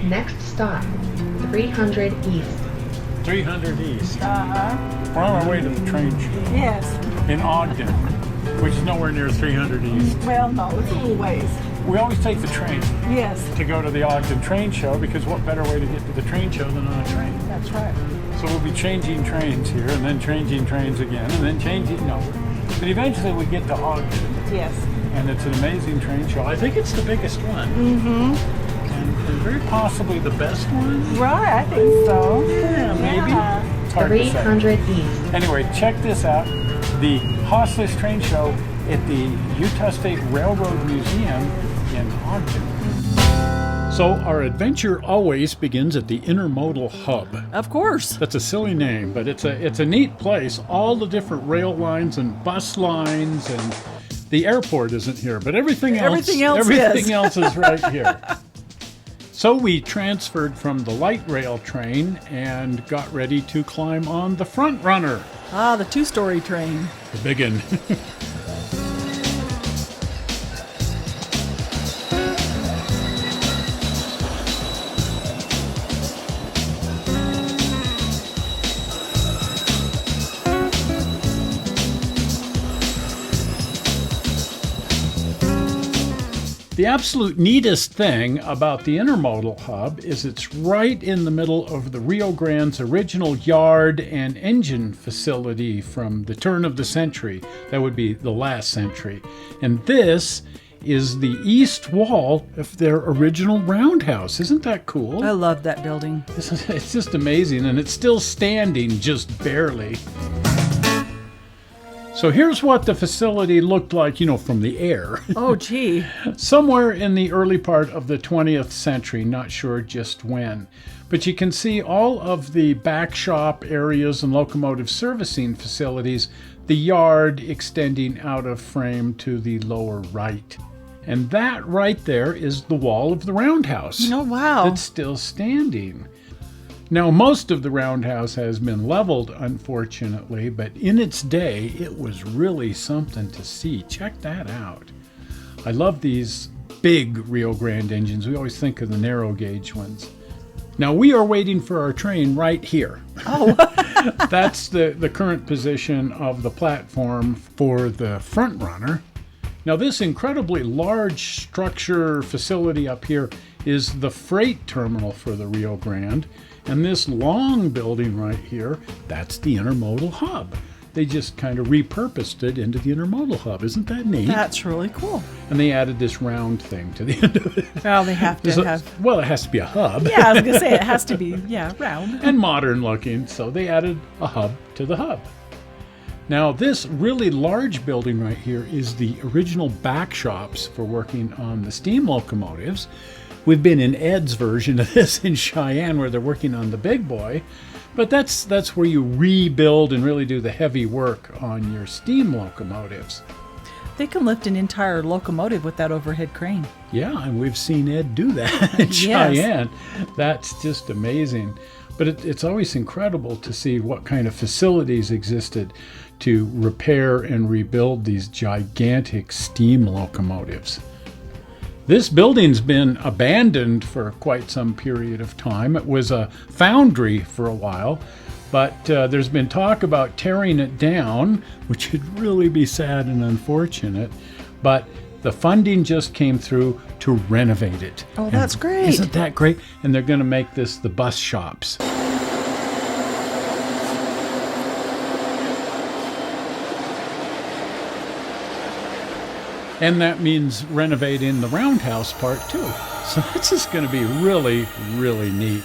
Next stop, 300 East. 300 East. Uh-huh. We're on our way to the train show Yes. in Ogden, which is nowhere near 300 East. Well, no, it's a little ways. We always take the train Yes, to go to the Ogden Train Show because what better way to get to the train show than on a train? that's right. So we'll be changing trains here and then changing trains again and then changing, no. But eventually we get to Ogden Yes. and it's an amazing train show. I think it's the biggest one. Mm-hmm. And very possibly the best one. Right, I think so. Yeah, maybe. Yeah. It's hard to say. 300 East. Anyway, check this out. The Hostlers Train Show at the Utah State Railroad Museum in Ogden. So our adventure always begins at the Intermodal Hub. Of course. That's a silly name, but it's a neat place. All the different rail lines and bus lines, and the airport isn't here, but everything else is right here. So we transferred from the light rail train and got ready to climb on the front runner, Ah, the two-story train. the big one. The absolute neatest thing about the Intermodal Hub is it's right in the middle of the Rio Grande's original yard and engine facility from the turn of the century. That would be the last century. And this is the east wall of their original Roundhouse. Isn't that cool? I love that building. It's just amazing, and it's still standing, just barely. So here's what the facility looked like, from the air. Oh, gee. Somewhere in the early part of the 20th century, not sure just when. But you can see all of the back shop areas and locomotive servicing facilities, the yard extending out of frame to the lower right. And that right there is the wall of the Roundhouse. Oh, wow. That's still standing. Now, most of the Roundhouse has been leveled, unfortunately, but in its day, it was really something to see. Check that out. I love these big Rio Grande engines. We always think of the narrow gauge ones. Now, we are waiting for our train right here. Oh. That's the current position of the platform for the front runner. Now, this incredibly large structure facility up here is the freight terminal for the Rio Grande. And this long building right here, that's the Intermodal Hub. They just kind of repurposed it into the Intermodal Hub. Isn't that neat? That's really cool. And they added this round thing to the end of it. Well, they have to have... Well, it has to be a hub. Yeah, I was going to say, it has to be, round. And modern looking, so they added a hub to the hub. Now, this really large building right here is the original back shops for working on the steam locomotives. We've been in Ed's version of this in Cheyenne where they're working on the big boy, but that's where you rebuild and really do the heavy work on your steam locomotives. They can lift an entire locomotive with that overhead crane. Yeah, and we've seen Ed do that in Cheyenne. That's just amazing. But it's always incredible to see what kind of facilities existed to repair and rebuild these gigantic steam locomotives. This building's been abandoned for quite some period of time. It was a foundry for a while, but there's been talk about tearing it down, which would really be sad and unfortunate. But the funding just came through to renovate it. Oh, that's great. Isn't that great? And they're going to make this the bus shops. And that means renovating the Roundhouse part too. So this is going to be really, really neat.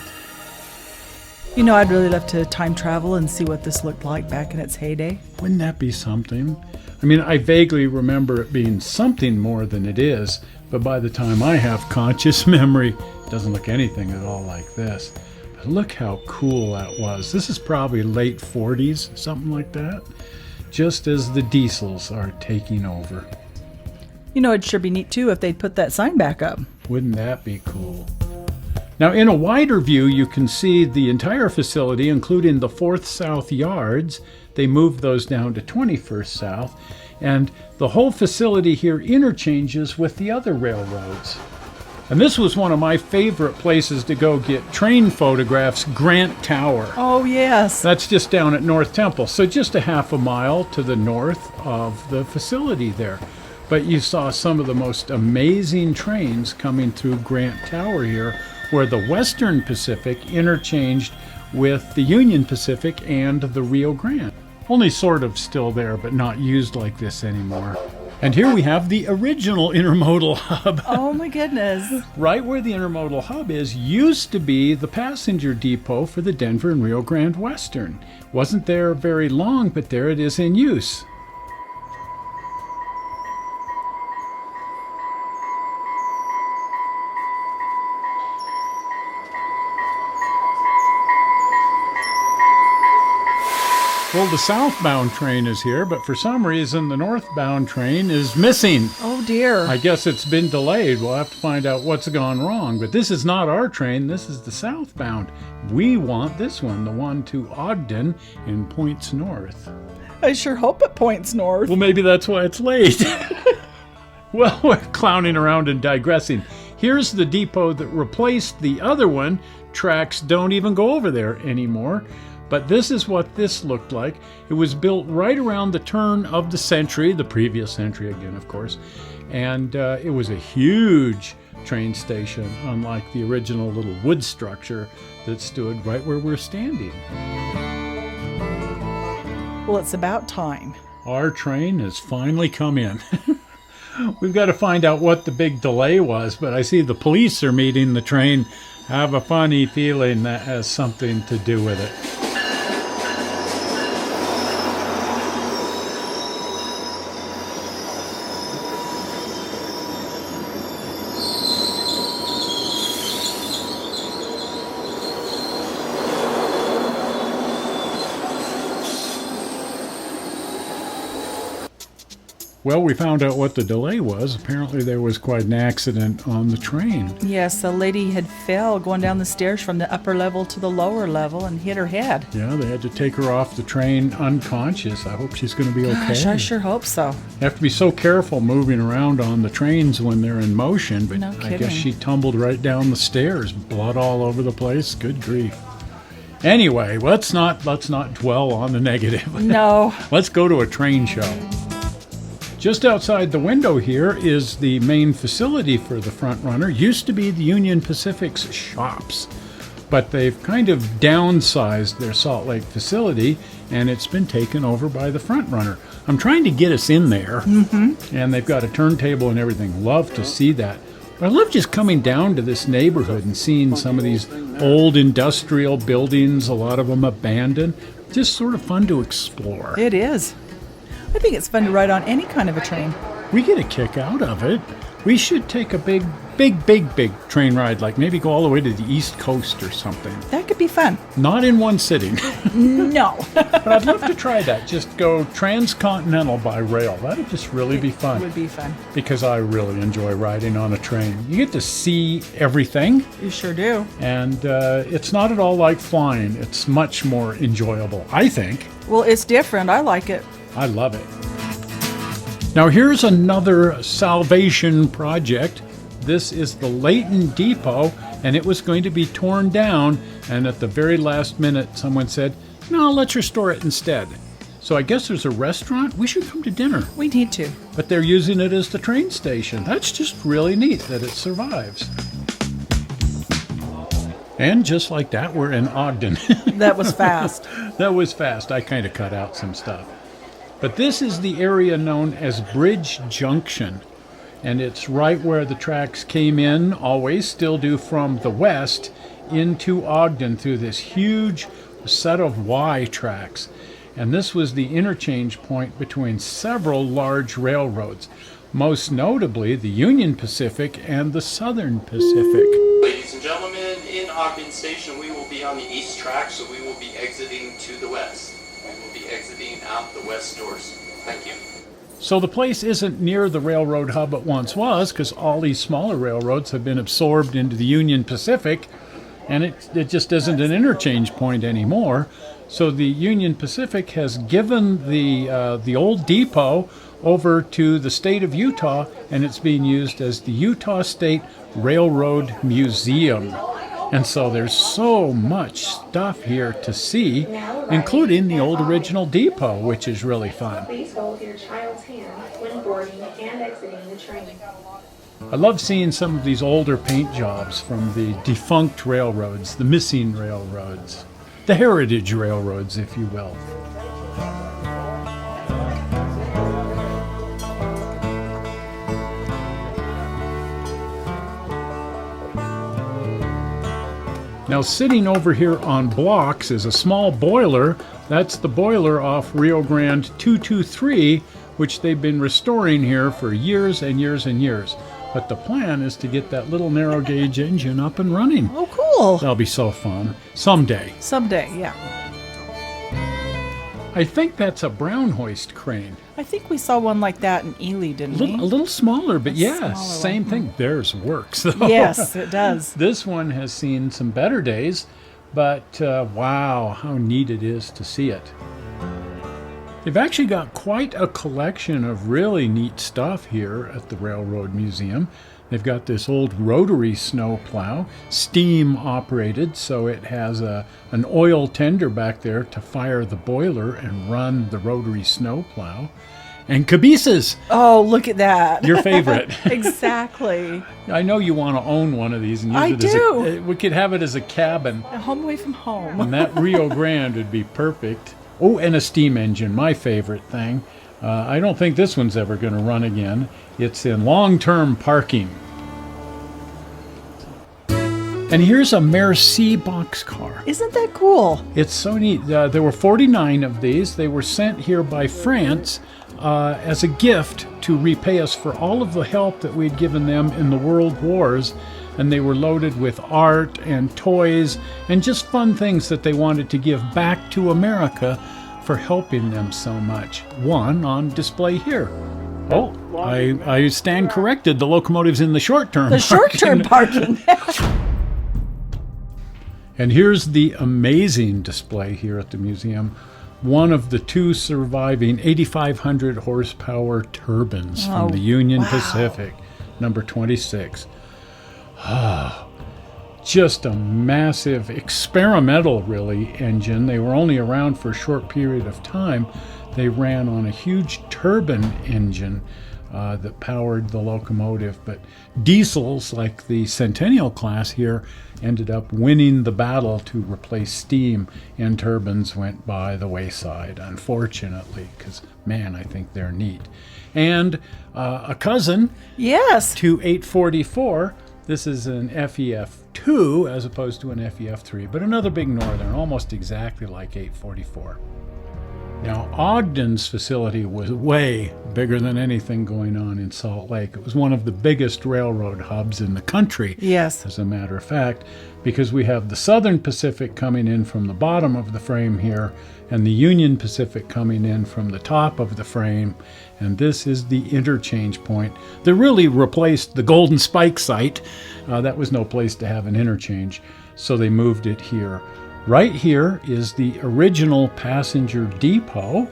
I'd really love to time travel and see what this looked like back in its heyday. Wouldn't that be something? I mean, I vaguely remember it being something more than it is, but by the time I have conscious memory, it doesn't look anything at all like this. But look how cool that was. This is probably late 40s, something like that, just as the diesels are taking over. It'd sure be neat, too, if they'd put that sign back up. Wouldn't that be cool? Now, in a wider view, you can see the entire facility, including the 4th South yards. They moved those down to 21st South. And the whole facility here interchanges with the other railroads. And this was one of my favorite places to go get train photographs, Grant Tower. Oh, yes. That's just down at North Temple, so just a half a mile to the north of the facility there. But you saw some of the most amazing trains coming through Grant Tower here, where the Western Pacific interchanged with the Union Pacific and the Rio Grande. Only sort of still there, but not used like this anymore. And here we have the original intermodal hub. Oh my goodness. Right where the intermodal hub is used to be the passenger depot for the Denver and Rio Grande Western. Wasn't there very long, but there it is in use. Well, the southbound train is here, but for some reason the northbound train is missing. Oh dear. I guess it's been delayed. We'll have to find out what's gone wrong. But this is not our train. This is the southbound. We want this one, the one to Ogden in Points North. I sure hope it points north. Well, maybe that's why it's late. Well, we're clowning around and digressing. Here's the depot that replaced the other one. Tracks don't even go over there anymore. But this is what this looked like. It was built right around the turn of the century, the previous century again, of course. And it was a huge train station, unlike the original little wood structure that stood right where we're standing. Well, it's about time. Our train has finally come in. We've got to find out what the big delay was, but I see the police are meeting the train. I have a funny feeling that has something to do with it. Well, we found out what the delay was. Apparently there was quite an accident on the train. Yes, a lady had fell going down the stairs from the upper level to the lower level and hit her head. Yeah, they had to take her off the train unconscious. I hope she's going to be okay. Gosh, I sure hope so. You have to be so careful moving around on the trains when they're in motion, but No I kidding. guess she tumbled right down the stairs, blood all over the place. Good grief. Anyway, let's not dwell on the negative. No. Let's go to a train show. Just outside the window here is the main facility for the Front Runner. Used to be the Union Pacific's shops, but they've kind of downsized their Salt Lake facility, and it's been taken over by the Front Runner. I'm trying to get us in there, and they've got a turntable and everything. Love to see that. But I love just coming down to this neighborhood and seeing some of these old industrial buildings, a lot of them abandoned. Just sort of fun to explore. It is. I think it's fun to ride on any kind of a train. We get a kick out of it. We should take a big train ride, like maybe go all the way to the East Coast or something. That could be fun. Not in one sitting. No. But I'd love to try that. Just go transcontinental by rail. That'd just really be fun. It would be fun. Because I really enjoy riding on a train. You get to see everything. You sure do. And it's not at all like flying. It's much more enjoyable, I think. Well, it's different. I like it. I love it. Now here's another salvation project. This is the Layton Depot, and it was going to be torn down, and at the very last minute someone said, no, let's restore it instead. So I guess there's a restaurant. We should come to dinner. We need to. But they're using it as the train station. That's just really neat that it survives. And just like that, we're in Ogden. That was fast. That was fast. I kind of cut out some stuff. But this is the area known as Bridge Junction, and it's right where the tracks came in, always still do, from the west into Ogden through this huge set of Y tracks. And this was the interchange point between several large railroads, most notably the Union Pacific and the Southern Pacific. Ladies and gentlemen, in Ogden Station, we will be on the east track, so we will be exiting to the west. We will be exiting out the west doors. Thank you. So the place isn't near the railroad hub it once was, because all these smaller railroads have been absorbed into the Union Pacific, and it just isn't an interchange point anymore. So the Union Pacific has given the old depot over to the state of Utah, and it's being used as the Utah State Railroad Museum. And so there's so much stuff here to see, including the old original depot, which is really fun. Please hold your child's hand when boarding and exiting the train. I love seeing some of these older paint jobs from the defunct railroads, the missing railroads, the heritage railroads, if you will. Now, sitting over here on blocks is a small boiler. That's the boiler off Rio Grande 223, which they've been restoring here for years and years and years. But the plan is to get that little narrow gauge engine up and running. Oh, cool. That'll be so fun. Someday. Someday, yeah. I think that's a brown hoist crane. I think we saw one like that in Ely, didn't we? A little smaller, but yeah, smaller same one. thing. Theirs works, though. Yes, it does. This one has seen some better days, but wow, how neat it is to see it. They've actually got quite a collection of really neat stuff here at the Railroad Museum. They've got this old rotary snow plow, steam operated, so it has an oil tender back there to fire the boiler and run the rotary snow plow. And cabooses! Oh, look at that. Your favorite. Exactly. I know you want to own one of these and use I it as do. we could have it as a cabin, A home away from home. and that Rio Grande would be perfect. Oh, and a steam engine, my favorite thing. I don't think this one's ever going to run again. It's in long-term parking. And here's a Merci boxcar. Isn't that cool? It's so neat. There were 49 of these. They were sent here by France as a gift to repay us for all of the help that we'd given them in the world wars. And they were loaded with art and toys and just fun things that they wanted to give back to America for helping them so much. One on display here. Oh, I stand corrected. The locomotive's in the short-term The short-term parking. And here's the amazing display here at the museum. One of the two surviving 8,500 horsepower turbines from the Union Pacific, number 26. Just a massive experimental, really, engine. They were only around for a short period of time. They ran on a huge turbine engine that powered the locomotive, but diesels like the Centennial class here ended up winning the battle to replace steam, and turbines went by the wayside, unfortunately, because, man, I think they're neat. And a cousin Yes. to 844, this is an FEF2 as opposed to an FEF3, but another big northern, almost exactly like 844. Now, Ogden's facility was way bigger than anything going on in Salt Lake. It was one of the biggest railroad hubs in the country, Yes. as a matter of fact, because we have the Southern Pacific coming in from the bottom of the frame here, and the Union Pacific coming in from the top of the frame, and this is the interchange point. They really replaced the Golden Spike site. That was no place to have an interchange, so they moved it here. Right here is the original passenger depot.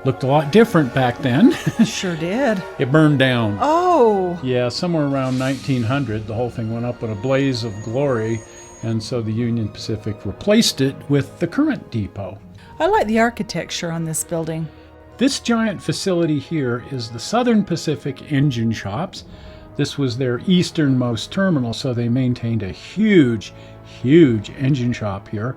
Looked a lot different back then. Sure did. It burned down. Oh. Yeah, somewhere around 1900, the whole thing went up in a blaze of glory, and so the Union Pacific replaced it with the current depot. I like the architecture on this building. This giant facility here is the Southern Pacific Engine Shops. This was their easternmost terminal, so they maintained a huge engine shop here.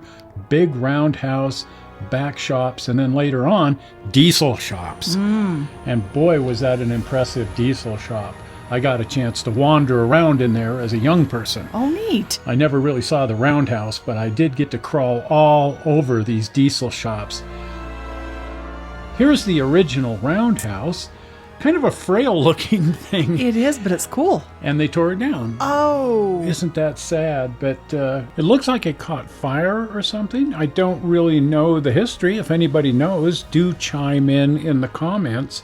Big roundhouse, back shops, and then later on, diesel shops. And boy, was that an impressive diesel shop. I got a chance to wander around in there as a young person. Oh, neat. I never really saw the roundhouse, but I did get to crawl all over these diesel shops. Here's the original roundhouse. Kind of a frail looking thing. It is, but it's cool. And they tore it down. Oh. Isn't that sad? But it looks like it caught fire or something. I don't really know the history. If anybody knows, do chime in the comments.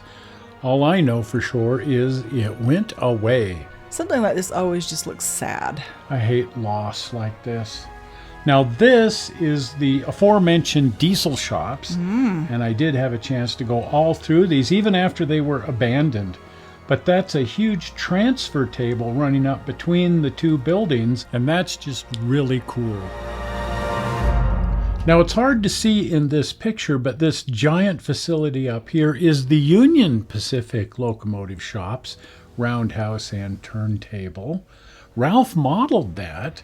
All I know for sure is it went away. Something like this always just looks sad. I hate loss like this. Now this is the aforementioned diesel shops, and I did have a chance to go all through these even after they were abandoned. But that's a huge transfer table running up between the two buildings, and that's just really cool. Now it's hard to see in this picture, but this giant facility up here is the Union Pacific locomotive shops, Roundhouse and turntable. Ralph modeled that,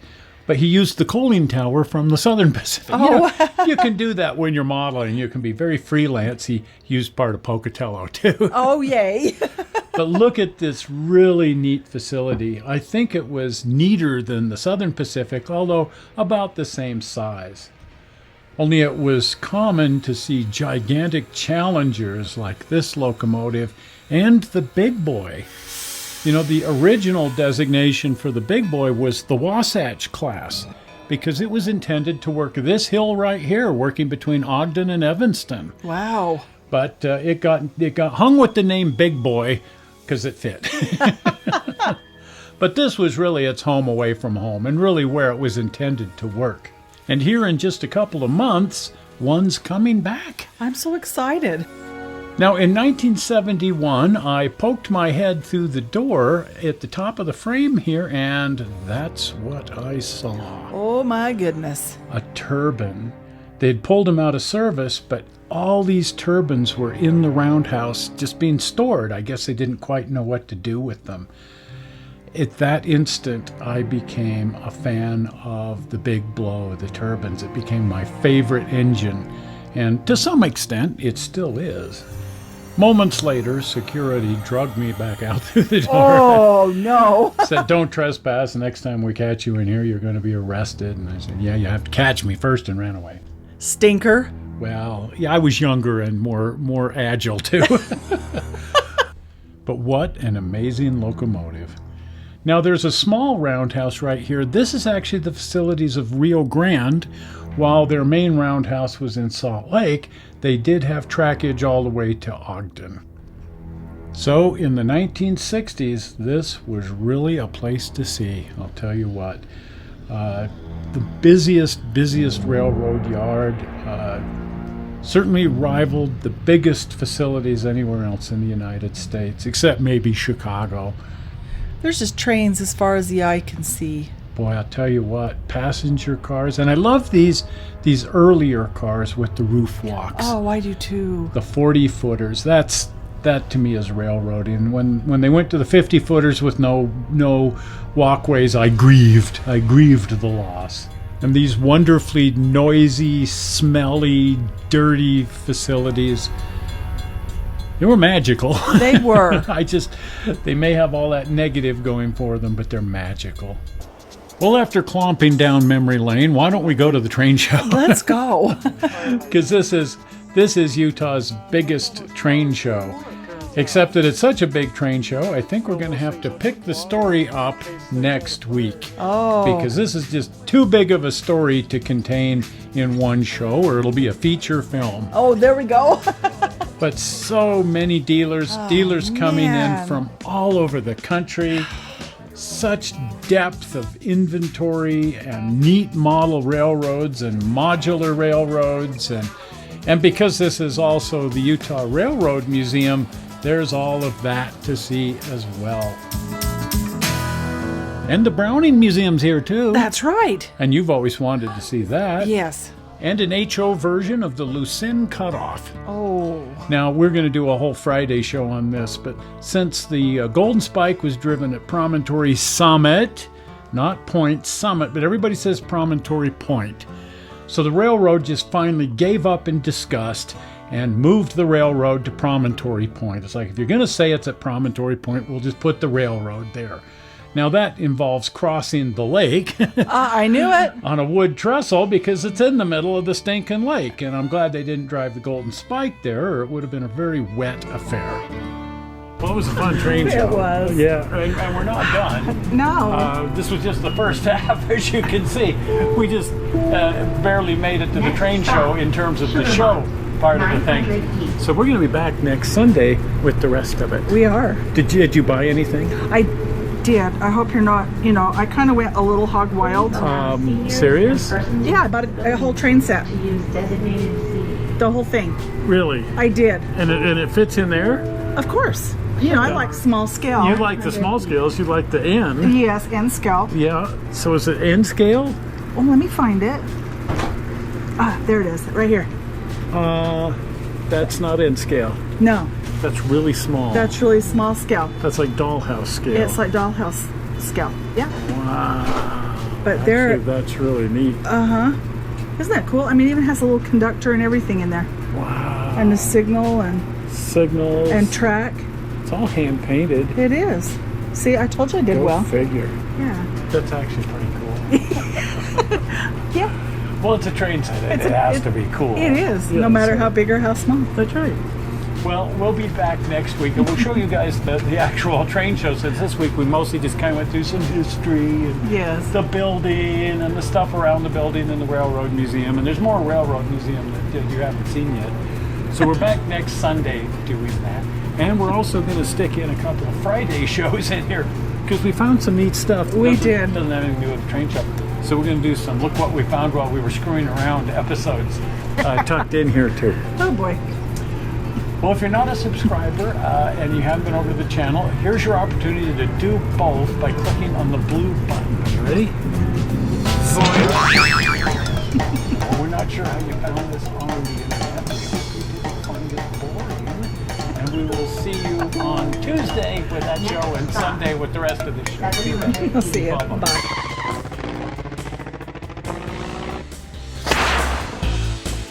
but he used the coaling tower from the Southern Pacific. Oh. You can do that when you're modeling. You can be very freelance. He used part of Pocatello too. Oh, yay. But look at this really neat facility. I think it was neater than the Southern Pacific, although about the same size. Only it was common to see gigantic Challengers like this locomotive and the Big Boy. You know, the original designation for the Big Boy was the Wasatch class because it was intended to work this hill right here, working between Ogden and Evanston. Wow. But it got hung with the name Big Boy because it fit. But this was really its home away from home and really where it was intended to work. And here in just a couple of months, one's coming back. I'm so excited. Now, in 1971, I poked my head through the door at the top of the frame here, and that's what I saw. Oh, my goodness. A turbine. They'd pulled them out of service, but all these turbines were in the Roundhouse just being stored. I guess they didn't quite know what to do with them. At that instant, I became a fan of the Big Blow, the turbines. It became my favorite engine, and to some extent, it still is. Moments later, security drugged me back out through the door. Oh, no. Said, "Don't trespass. The next time we catch you in here, you're going to be arrested." And I said, "Yeah, you have to catch me first," and ran away. Stinker. Well, yeah, I was younger and more agile, too. But what an amazing locomotive. Now, there's a small roundhouse right here. This is actually the facilities of Rio Grande. While their main roundhouse was in Salt Lake, they did have trackage all the way to Ogden. So in the 1960s, this was really a place to see, I'll tell you what. The busiest railroad yard, certainly rivaled the biggest facilities anywhere else in the United States, except maybe Chicago. There's just trains as far as the eye can see. Boy, I'll tell you what, passenger cars, and I love these earlier cars with the roof walks. Oh, I do too. The 40-footers, that to me is railroading. When they went to the 50-footers with no walkways, I grieved the loss. And these wonderfully noisy, smelly, dirty facilities, they were magical. They were. They may have all that negative going for them, but they're magical. Well, after clomping down memory lane, why don't we go to the train show? Let's go. Because this is Utah's biggest train show. Except that it's such a big train show, I think we're going to have to pick the story up next week. Oh. Because this is just too big of a story to contain in one show, or it'll be a feature film. Oh, there we go. But so many dealers coming in from all over the country. Such depth of inventory and neat model railroads and modular railroads. And because this is also the Utah Railroad Museum, there's all of that to see as well. And the Browning Museum's here too. That's right. And you've always wanted to see that. Yes. And an HO version of the Lucin Cutoff. Oh. Now, we're going to do a whole Friday show on this, but since the Golden Spike was driven at Promontory Summit, not Point Summit, but everybody says Promontory Point. So the railroad just finally gave up in disgust and moved the railroad to Promontory Point. It's like, if you're going to say it's at Promontory Point, we'll just put the railroad there. Now that involves crossing the lake I knew it. on a wood trestle because it's in the middle of the stinking lake. And I'm glad they didn't drive the Golden Spike there, or it would have been a very wet affair. Well, it was a fun train show. It was. Yeah, and we're not done. No. This was just the first half, as you can see. We just barely made it to the train show in terms of the show part of the thing. So we're going to be back next Sunday with the rest of it. We are. Did you buy anything? did. I hope you're not, you know, I kind of went a little hog wild. Serious? Yeah, I bought a whole train set. The whole thing. Really? I did. And it fits in there? Of course. You know, I like small scale. You like the small scales, you like the N. Yes, N scale. Yeah, so is it N scale? Oh, let me find it. Ah, there it is, right here. That's not N scale. No, That's really small. that's really small scale. That's like dollhouse scale. It's like dollhouse scale. Yeah. Wow. But they're, Actually, that's really neat. isn't that cool? I mean, it even has a little conductor and everything in there. Wow. And the signal and Signals. track. It's all hand painted. It is. See, I told you I did Go well. figure. Yeah. That's actually pretty cool. Yeah, Well, it's a train set. It has to be cool. it is. Yeah, No matter so- how big or how small. That's right. Well, we'll be back next week, and we'll show you guys the actual train show. Since this week we mostly just kind of went through some history and Yes. the building and the stuff around the building and the Railroad Museum. And there's more Railroad Museum that you haven't seen yet. So we're back next Sunday doing that. And we're also going to stick in a couple of Friday shows in here because we found some neat stuff. that We doesn't- did. Doesn't have anything to do with the train show. So we're going to do some look what we found while we were screwing around episodes tucked in here too. Oh boy. Well, if you're not a subscriber and you haven't been over to the channel, here's your opportunity to do both by clicking on the blue button. You ready? Well, we're not sure how you found this on the internet. We hope you didn't find it boring. And we will see you on Tuesday with that show and Sunday with the rest of the show. I'll see you. Bye-bye. Bye.